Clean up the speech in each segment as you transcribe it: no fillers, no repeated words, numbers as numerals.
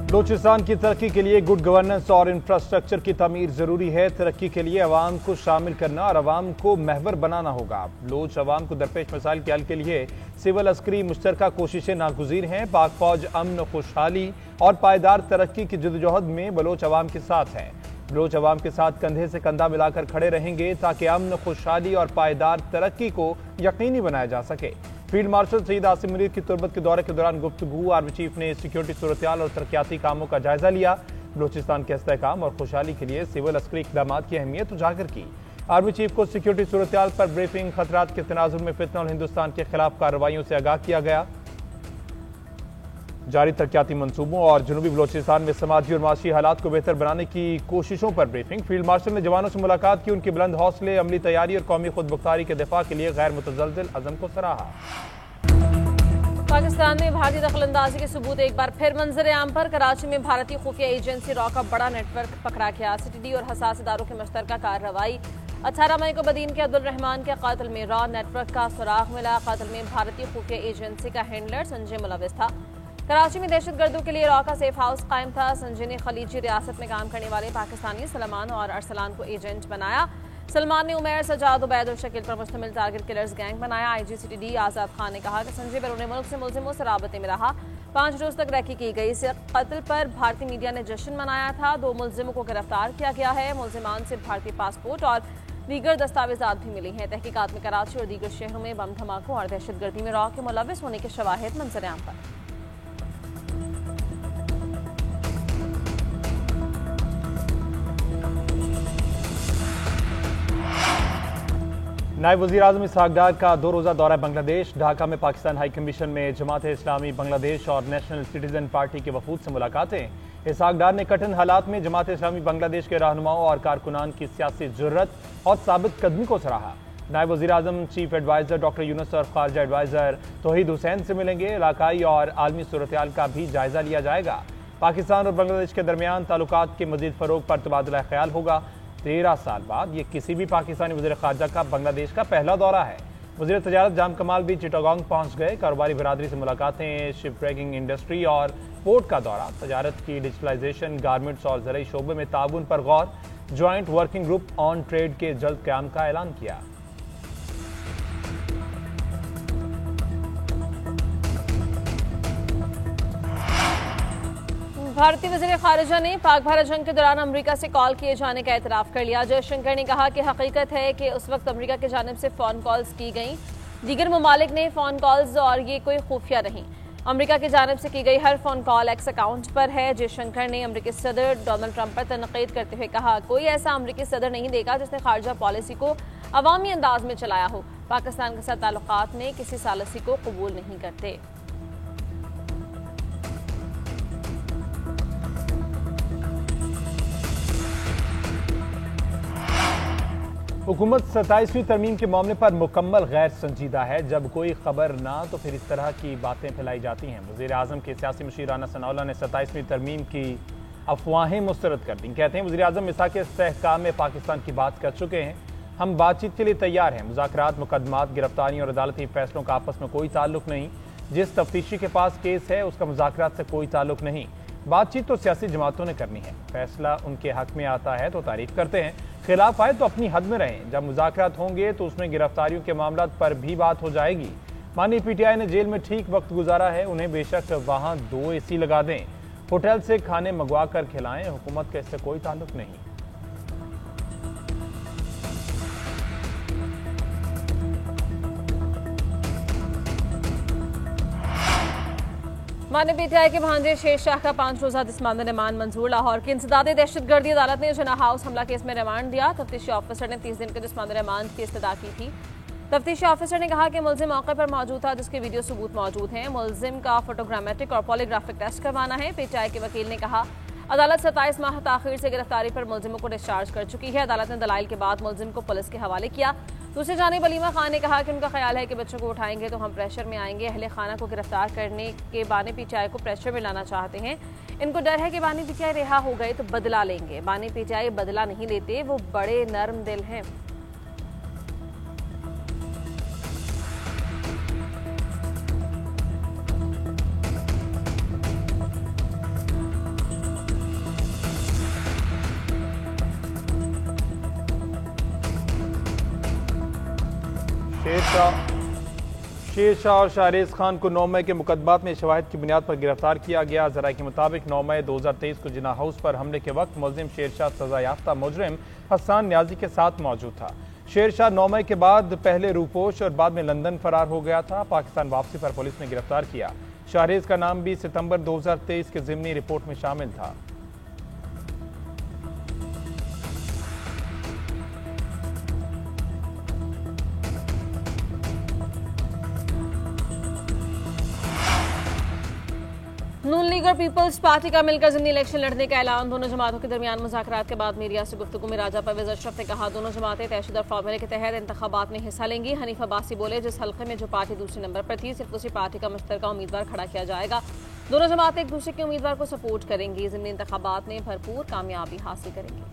बलूचिस्तान की तरक्की के लिए गुड गवर्नेंस और इंफ्रास्ट्रक्चर की तमीर जरूरी है। तरक्की के लिए अवाम को शामिल करना और अवाम को महवर बनाना होगा। बलूच अवाम को दरपेश मसाइल के हल के लिए सिविल अस्करी मुश्तरका कोशिशें नागुज़ीर हैं। पाक फौज अमन, खुशहाली और पायदार तरक्की की जदोजहद में बलोच अवाम के साथ है। बलोच अवाम के साथ कंधे से कंधा मिलाकर खड़े रहेंगे ताकि अमन, खुशहाली और पायदार तरक्की को यकीनी बनाया जा सके। फील्ड मार्शल सईद आसिम मुनीर की तुरबत के दौरे के दौरान गुफ्तगू आर्मी चीफ ने सिक्योरिटी सूरत-ए-हाल और तरक्याती कामों का जायजा लिया। बलूचिस्तान के इस्तेहकाम और खुशहाली के लिए सिविल अस्करी इक़दाम की अहमियत उजागर की। आर्मी चीफ को सिक्योरिटी सूरत-ए-हाल पर ब्रीफिंग, खतरात के तनाजुर में फितना और हिंदुस्तान के खिलाफ कार्रवाइयों से आगाह किया गया। जारी तरक्याती मंसूबों और जनूबी बलूचिस्तान में समाजी और माशी हालात को बेहतर बनाने की कोशिशों पर ब्रीफिंग। फील्ड मार्शल ने जवानों से मुलाकात की, उनके बुलंद हौसले, अमली तैयारी और कौमी खुदमुख्तारी के दिफा के लिए गैर मुतज़लज़िल अज़म को सराहा। पाकिस्तान में भारतीय दखलंदाजी के सबूत एक बार फिर मंजर आम पर। कराची में भारतीय खुफिया एजेंसी रॉ का बड़ा नेटवर्क पकड़ा गया। सीटीडी और हसास इदारों की मुश्तरका कार्रवाई। 18 मई को बदीन के अब्दुल रहमान के कातिल में रॉ नेटवर्क का सुराग मिला। कातिल में भारतीय खुफिया एजेंसी का हैंडलर संजय मुलविस था। कराची में दहशतगर्दों के लिए रॉ का सेफ हाउस कायम था। संजय ने खलीजी रियासत में काम करने वाले पाकिस्तानी सलमान और अरसलान को एजेंट बनाया। सलमान ने उमैर, सजाद, उबैद और शकील पर मुश्तमिल टारगेट किलर्स गैंग बनाया। आईजी सीटीडी आजाद खान ने कहा कि संजय बैरून मुल्क से मुलजिमों से राबते में रहा। 5 रोज तक रैकी की गई। इस कत्ल पर भारतीय मीडिया ने जश्न मनाया था। 2 मुलजिमों को गिरफ्तार किया गया है। मुलजिमान से भारतीय पासपोर्ट और दीगर दस्तावेजात भी मिली हैं। तहकीकात में कराची और दीगर शहरों में बम धमाकों और दहशतगर्दी में रॉ के मुलविस होने के शवाहिद मंजर आम पर। नायब वज़ीर आज़म इसहाक डार का 2 रोज़ा दौरा बांग्लादेश। ढाका में पाकिस्तान हाई कमीशन में जमात-ए-इस्लामी बांग्लादेश और नेशनल सिटीजन पार्टी के वफूद से मुलाकातें। इसहाक डार ने कठिन हालात में जमात-ए-इस्लामी बांग्लादेश के रहनुमाओं और कारकुनान की सियासी जुर्रत और साबित कदमी को सराहा। नायब वज़ीर आज़म चीफ एडवाइज़र डॉक्टर यूनुस और खारजा एडवाइज़र तौहीद हुसैन से मिलेंगे। इलाकाई और आलमी सूरत-ए-हाल का भी जायजा लिया जाएगा। पाकिस्तान और बांग्लादेश के दरमियान ताल्लुकात के मज़ीद फ़रोग़ पर तबादला ख्याल होगा। 13 साल बाद ये किसी भी पाकिस्तानी वज़ीर ख़ारजा का बांग्लादेश का पहला दौरा है। वज़ीर तजारत जाम कमाल भी चिटागोंग पहुंच गए। कारोबारी बरादरी से मुलाकातें, शिप ब्रेकिंग इंडस्ट्री और पोर्ट का दौरा, तजारत की डिजिटलाइजेशन, गारमेंट्स और ज़राई शोबे में ताउन पर गौर। Joint working group on trade के जल्द क़याम का ऐलान किया। भारतीय वज़ीर ख़ारिजा ने पाक भारत जंग के दौरान अमेरिका से कॉल किए जाने का एतराफ़ कर लिया। जयशंकर ने कहा कि हकीकत है कि उस वक्त अमेरिका की जानिब से फ़ोन कॉल्स की गई, दीगर ममालिक ने फ़ोन कॉल्स और ये कोई खुफिया नहीं। अमेरिका की जानिब से की गई हर फ़ोन कॉल एक्स अकाउंट पर है। जयशंकर ने अमेरिकी सदर डोनाल्ड ट्रंप पर तनक़ीद करते हुए कहा, कोई ऐसा अमेरिकी सदर नहीं देखा जिसने खारजा पॉलिसी को अवामी अंदाज में चलाया हो। पाकिस्तान के साथ ताल्लुकात में किसी सालसी को कबूल नहीं करते। हुकूमत 27वीं तरमीम के मामले पर मुकम्मल गैर संजीदा है। जब कोई खबर ना तो फिर इस तरह की बातें फैलाई जाती हैं। वज़ीर आज़म के सियासी मुशीर राना सनाउल्लाह ने 27वीं तरमीम की अफवाहें मुस्तरद कर दी। कहते हैं वज़ीर आज़म मिसाक के इस्तेहकाम में पाकिस्तान की बात कर चुके हैं। हम बातचीत के लिए तैयार हैं। मुज़ाकरात, मुकदमात, गिरफ्तारी और अदालती फैसलों का आपस में कोई ताल्लुक नहीं। जिस तफ्तीशी के पास केस है उसका मुज़ाकरात से कोई ताल्लुक नहीं। बातचीत तो सियासी जमातों ने करनी है। फैसला उनके हक में आता है तो तारीफ करते हैं, खिलाफ आए तो अपनी हद में रहें। जब मुज़ाकरात होंगे तो उसमें गिरफ्तारियों के मामला पर भी बात हो जाएगी। मानी पीटीआई ने जेल में ठीक वक्त गुजारा है, उन्हें बेशक वहाँ 2 AC लगा दें, होटल से खाने मंगवा कर खिलाएं, हुकूमत का इससे कोई ताल्लुक नहीं। माने पीटीआई के भांजे शेर शाह का 5 रोज़ा जिस्मानी रिमांड मंजूर। लाहौर की इंसदादी दहशतगर्दी अदालत ने जना हाउस हमला केस में रिमांड दिया। तफ्तीशी ऑफिसर ने 30 दिन के जिस्मानी रिमांड की इस्तदा की थी। तफ्तीशी ऑफिसर ने कहा कि मुलजिम मौके पर मौजूद था, जिसके वीडियो सबूत मौजूद हैं। मुलजिम का फोटोग्रामेट्रिक और पॉलीग्राफिक टेस्ट करवाना है। पीटीआई के वकील ने कहा, अदालत 27 माह ताखिर से गिरफ्तारी पर मुलजिमों को डिस्चार्ज कर चुकी है। अदालत ने दलाइल के बाद मुलजिम को पुलिस के हवाले किया। दूसरी जानिब अलीमा खान ने कहा कि उनका ख्याल है कि बच्चों को उठाएंगे तो हम प्रेशर में आएंगे। अहले खाना को गिरफ्तार करने के बानी पीटीआई को प्रेशर में लाना चाहते हैं। इनको डर है कि बानी पीटीआई रिहा हो गए तो बदला लेंगे। बानी पीटीआई बदला नहीं लेते, वो बड़े नर्म दिल हैं। शेरशाह और शाहरेज खान को 9 मई के मुकदमात में शवाहिद की बुनियाद पर गिरफ्तार किया गया। जराये के मुताबिक 9 मई 2023 को जिन्ना हाउस पर हमले के वक्त मुलजिम शेरशाह सजा याफ्ता मुजरिम हसन न्याजी के साथ मौजूद था। शेरशाह 9 मई के बाद पहले रूपोश और बाद में लंदन फरार हो गया था। पाकिस्तान वापसी पर पुलिस ने गिरफ्तार किया। शाहरेज का नाम भी सितंबर 2023 के ज़िमनी रिपोर्ट में शामिल था। नून लीग और पीपल्स पार्टी का मिलकर ज़िमनी इलेक्शन लड़ने का ऐलान। दोनों जमातों के दरमियान मुज़ाकरात के बाद मीडिया से गुफ्तगू में राजा परवेज अशरफ ने कहा, दोनों जमातें तयशुदा फार्मूले के तहत इंतखाबात में हिस्सा लेंगी। हनीफ अब्बासी बोले, जिस हल्के में जो पार्टी दूसरे नंबर पर थी, सिर्फ उसी पार्टी का मुश्तरका उम्मीदवार खड़ा किया जाएगा। दोनों जमातें एक दूसरे के उम्मीदवार को सपोर्ट करेंगी। ज़िमनी इंतखाबात में भरपूर कामयाबी हासिल करेंगी।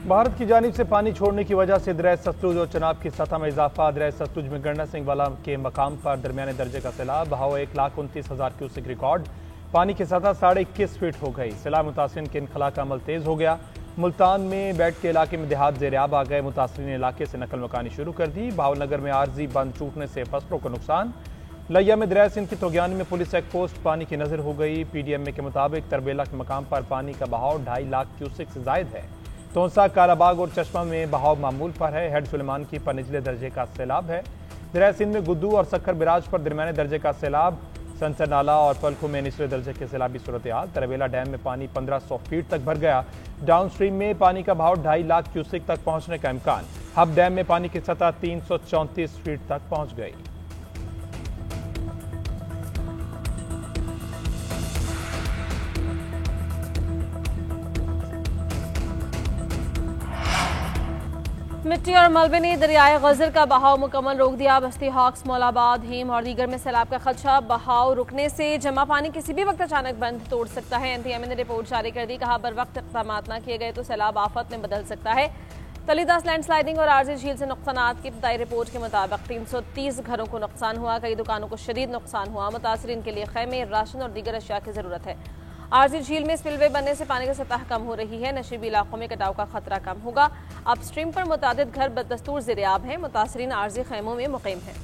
भारत की जानिब से पानी छोड़ने की वजह से दरिया सतलुज और चनाब की सतह में इजाफा। दरिया सतलुज में गंडा सिंह वाला के मकाम पर दरमियाने दर्जे का सैलाब। बहाव 1,29,000 क्यूसेक रिकॉर्ड। पानी की सतह 21.5 फीट हो गई। सैलाब मुतासरीन के इनखला का अमल तेज हो गया। मुल्तान में बैठ के इलाके में देहात ज़ेर-ए-आब आ गए। मुतासरीन इलाके से नकल मकानी शुरू कर दी। भावनगर में आर्जी बंद टूटने से फसलों को नुकसान। लिया में दरिया सिंध की तोगयानी में पुलिस चेक पोस्ट पानी की नजर हो गई। PDMA के मुताबिक तरबेला के मकाम पर पानी का बहाव 2.5 लाख क्यूसेक से जायद है। तोंसा, कालाबाग और चश्मा में बहाव मामूल पर है। हेड सुलेमान की पर निचले दर्जे का सैलाब है। दरिया सिंध में गुद्दू और सक्खर बिराज पर दरमियाने दर्जे का सैलाब। संसर नाला और पलखों में निचले दर्जे के सैलाबी सूरत हाल। तरबेला डैम में पानी 1500 फीट तक भर गया। डाउन स्ट्रीम में पानी का बहाव 2.5 लाख क्यूसेक तक पहुंचने का इम्कान। हब डैम में पानी की सतह 334 फीट तक पहुंच गई। मिट्टी और मलबे ने दरियाए गजर का बहाव मुकम्मल रोक दिया। बस्ती हॉक्स, मौलाबाद, हेम और दीगर में सैलाब का खदशा। बहाव रुकने से जमा पानी किसी भी वक्त अचानक बंद तोड़ सकता है। NTMA ने रिपोर्ट जारी कर दी। कहा, बर वक्त इक़दाम न किए गए तो सैलाब आफत में बदल सकता है। तलीदास लैंडस्लाइडिंग और आर्जी झील से नुकसानात की इब्तदाई रिपोर्ट के मुताबिक 330 घरों को नुकसान हुआ। कई दुकानों को शदीद नुकसान हुआ। मुतासरीन के लिए खैमे, राशन और दीगर अशिया की जरूरत है। आरजी झील में स्पिलवे बनने से पानी की सतह कम हो रही है। नशीबी इलाकों में कटाव का खतरा कम होगा। अपस्ट्रीम पर मुतादिद घर बदस्तूर ज़ेर-ए-आब हैं। मुतासरीन आरजी खैमों में मुकीम हैं।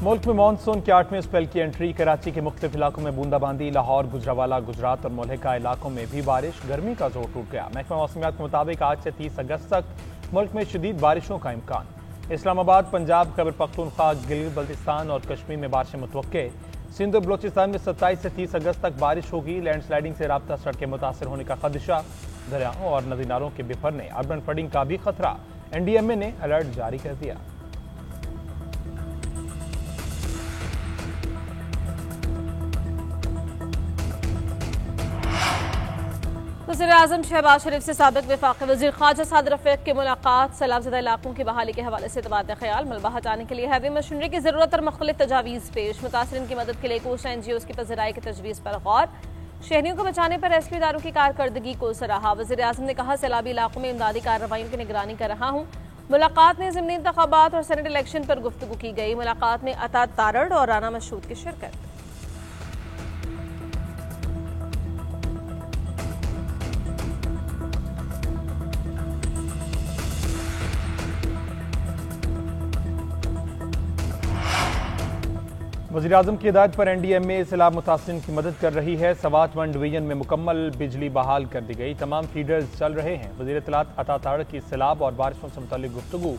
मुल्क में मानसून के 8वें स्पेल की एंट्री। कराची के मुख्तलिफ इलाकों में बूंदाबांदी। लाहौर, गुजरावाला, गुजरात और मुल्हिका इलाकों में भी बारिश। गर्मी का जोर टूट गया। महकमा मौसमियात के मुताबिक आज से 30 अगस्त तक मुल्क में शदीद बारिशों का इम्कान। इस्लामाबाद, पंजाब, खैबर पख्तूनख्वा, गिलगित बल्तिस्तान और कश्मीर में बारिशें मुतवक्के। सिंध और बलोचिस्तान में 27 से 30 अगस्त तक बारिश होगी। लैंडस्लाइडिंग से राब्ता सड़कें मुतासर होने का खदशा। दरियाओं और नदी नालों के बिफरने, अर्बन फ्लडिंग का भी खतरा। NDMA ने अलर्ट जारी कर दिया। वज़ीर-ए-आज़म शहबाज शरीफ से साबिक़ वफ़ाक़ी वज़ीर ख़ारजा साद रफ़ीक़ की मुलाकात। सैलाबज़दा इलाकों की बहाली के हवाले से तबादला ख्याल। मलबा हटाने के लिए हैवी मशीनरी की ज़रूरत और मुख्तलिफ तजावीज़ पेश। मुतासरीन की मदद के लिए कोसा NGOs की पज़राई की तजवीज़ पर गौर। शहरियों को बचाने पर रेस्क्यू इदारों की कारकर्दगी को सराहा। वज़ीर-ए-आज़म ने कहा, सैलाबी इलाकों में इमदादी कार्रवाइयों की निगरानी कर रहा हूँ। मुलाकात में ज़िमनी इंतखाबात और सेनेट इलेक्शन पर गुफ्तगू की गई। मुलाकात में अता तारड़ और राना मशहूद की शिरकत। वज़ीर-ए-आज़म की हिदायत पर NDMA सैलाब मुतासरीन की मदद कर रही है। सवात 1 डिवीजन में मुकम्मल बिजली बहाल कर दी गई। तमाम फीडर्स चल रहे हैं। वज़ीर इत्तलात अता तारड़ की सैलाब और बारिशों से मुताल्लिक गुफ्तगू।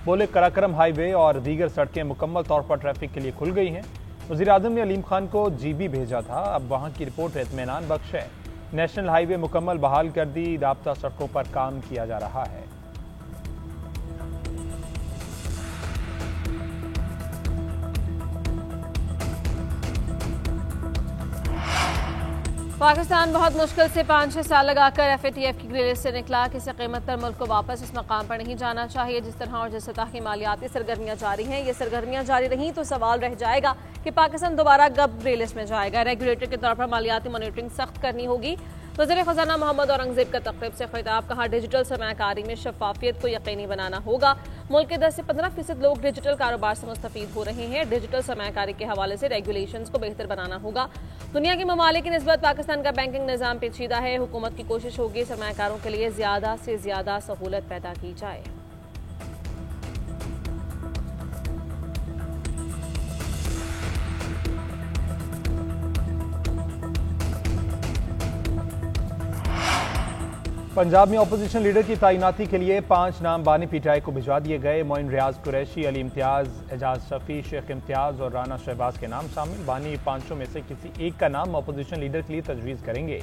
बोले, कराकरम हाईवे और दीगर सड़कें मुकम्मल तौर पर ट्रैफिक के लिए खुल गई हैं। वज़ीर-ए-आज़म ने अलीम खान को GB भेजा था। अब वहाँ की रिपोर्ट इत्मीनान बख्श है। नेशनल हाईवे मुकम्मल बहाल कर दी। राब्ता सड़कों पर काम किया जा रहा है। पाकिस्तान बहुत मुश्किल से 5-6 साल लगाकर FATF की ग्रे लिस्ट से निकला। किसी कीमत पर मुल्क को वापस इस मकाम पर नहीं जाना चाहिए। जिस तरह और जिस सतह की मालियाती सरगर्मियाँ जारी हैं, ये सरगर्मियाँ जारी रहीं तो सवाल रह जाएगा कि पाकिस्तान दोबारा कब ग्रे लिस्ट में जाएगा। रेगुलेटर के तौर पर मालियाती मॉनिटरिंग सख्त करनी होगी। वज़ीर ख़ज़ाना मोहम्मद औरंगज़ेब का तक़रीब से खिताब, कहा डिजिटल सरमायाकारी में शफाफियत को यकीनी बनाना होगा। मुल्क के 10 से 15% लोग डिजिटल कारोबार से मुस्तफ़ीद हो रहे हैं। डिजिटल सरमायाकारी के हवाले से रेगुलेशंस को बेहतर बनाना होगा। दुनिया के ममालिक की निस्बत पाकिस्तान का बैंकिंग निज़ाम पेचीदा है। हुकूमत की कोशिश होगी सरमायाकारों के लिए ज़्यादा से ज़्यादा सहूलत पैदा की जाए। पंजाब में अपोजिशन लीडर की तैनाती के लिए 5 नाम बानी पीटीआई को भिजवा दिए गए। मोइन रियाज कुरैशी, अली इम्तियाज, एजाज शफी, शेख इम्तियाज और राना शहबाज के नाम शामिल। बानी पांचों में से किसी एक का नाम अपोजिशन लीडर के लिए तजवीज़ करेंगे।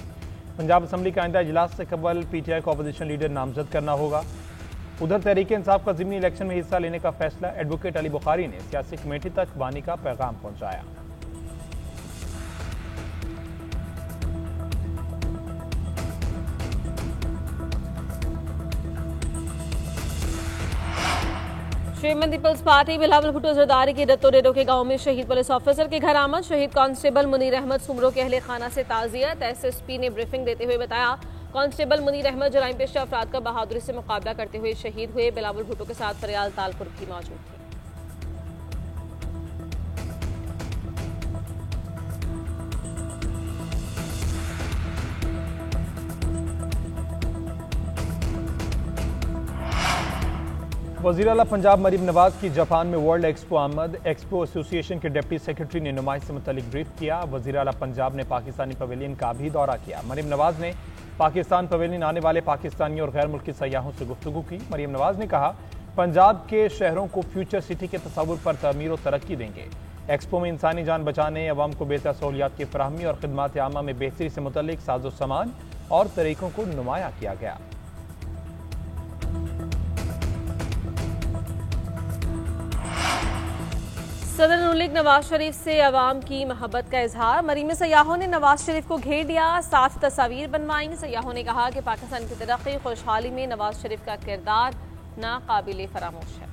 पंजाब असम्बली का आइंदा इजलास से कबल पीटीआई को अपोजिशन लीडर नामजद करना होगा। उधर तहरीक इंसाफ का ज़िमनी इलेक्शन में हिस्सा लेने का फैसला, एडवोकेट अली बुखारी ने सियासी कमेटी तक बानी का पैगाम पहुंचाया। श्रीमती पीपल्स पार्टी बिलावल भुट्टो जरदारी के रत्तो डेडो के गांव में शहीद पुलिस ऑफिसर के घर आमद। शहीद कांस्टेबल मुनीर अहमद सुमरो के अहले खाना से ताज़ियत। एसएसपी ने ब्रीफिंग देते हुए बताया, कांस्टेबल मुनीर अहमद जराइम पेशा अफराद का बहादुरी से मुकाबला करते हुए शहीद हुए। बिलावल भुट्टो के साथ फरियाल तालपुर भी मौजूद थे। वज़ीर आला पंजाब मरीम नवाज की जापान में वर्ल्ड एक्सपो आमद। एक्सपो एसोसिएशन के डिप्टी सेक्रेटरी ने नुमाइश से मुतल्लिक ब्रीफ किया। वज़ीर आला पंजाब ने पाकिस्तानी पवेलियन का भी दौरा किया। मरीम नवाज ने पाकिस्तान पवेलियन आने वाले पाकिस्तानियों और गैर मुल्की सयाहों से गुफ्तगू की। मरीम नवाज ने कहा, पंजाब के शहरों को फ्यूचर सिटी के तस्वुर पर तमीर और तरक्की देंगे। एक्सपो में इंसानी जान बचाने, अवाम को बेहतर सहूलियात की फराहमी और खिदमात आमा में बेहतरी से मुतल्लिक साजो सामान और तरीकों को नुमाया किया गया। सदर नून लीग नवाज शरीफ से अवाम की मोहब्बत का इजहार। मरीम सयाहों ने नवाज शरीफ को घेर लिया, साथ तस्वीर बनवाई। सयाहों ने कहा कि पाकिस्तान की तरक्की खुशहाली में नवाज शरीफ का किरदार नाकाबिले फरामोश है।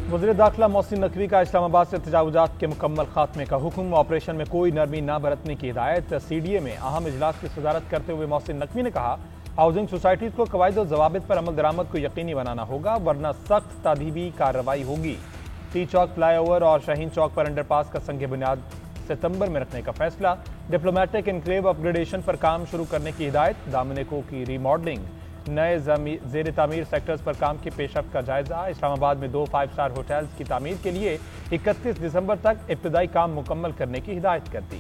वज़ीर दाखिला मोहसिन नकवी का इस्लामाबाद से तजावुजात के मुकम्मल खात्मे का हुक्म। ऑपरेशन में कोई नरमी न बरतने की हिदायत। सीडीए में अहम इजलास की सदारत करते हुए मोहसिन नकवी ने कहा, हाउसिंग सोसाइटीज को कवायद और जवाबित पर अमल दरामद को यकीनी बनाना होगा, वरना सख्त तादीबी कार्रवाई होगी। टी चौक फ्लाईओवर और शाहीन चौक पर अंडरपास का संग बुनियाद सितंबर में रखने का फैसला। डिप्लोमेटिक एनक्लेव अपग्रेडेशन पर काम शुरू करने की हिदायत। दामनेको की रीमॉडलिंग, नए ज़ेर तामीर सेक्टर्स पर काम की पेशरफ्त का जायजा। इस्लामाबाद में 2 5 स्टार होटल्स की तामीर के लिए 31 दिसंबर तक इब्तदाई काम मुकम्मल करने की हिदायत कर दी।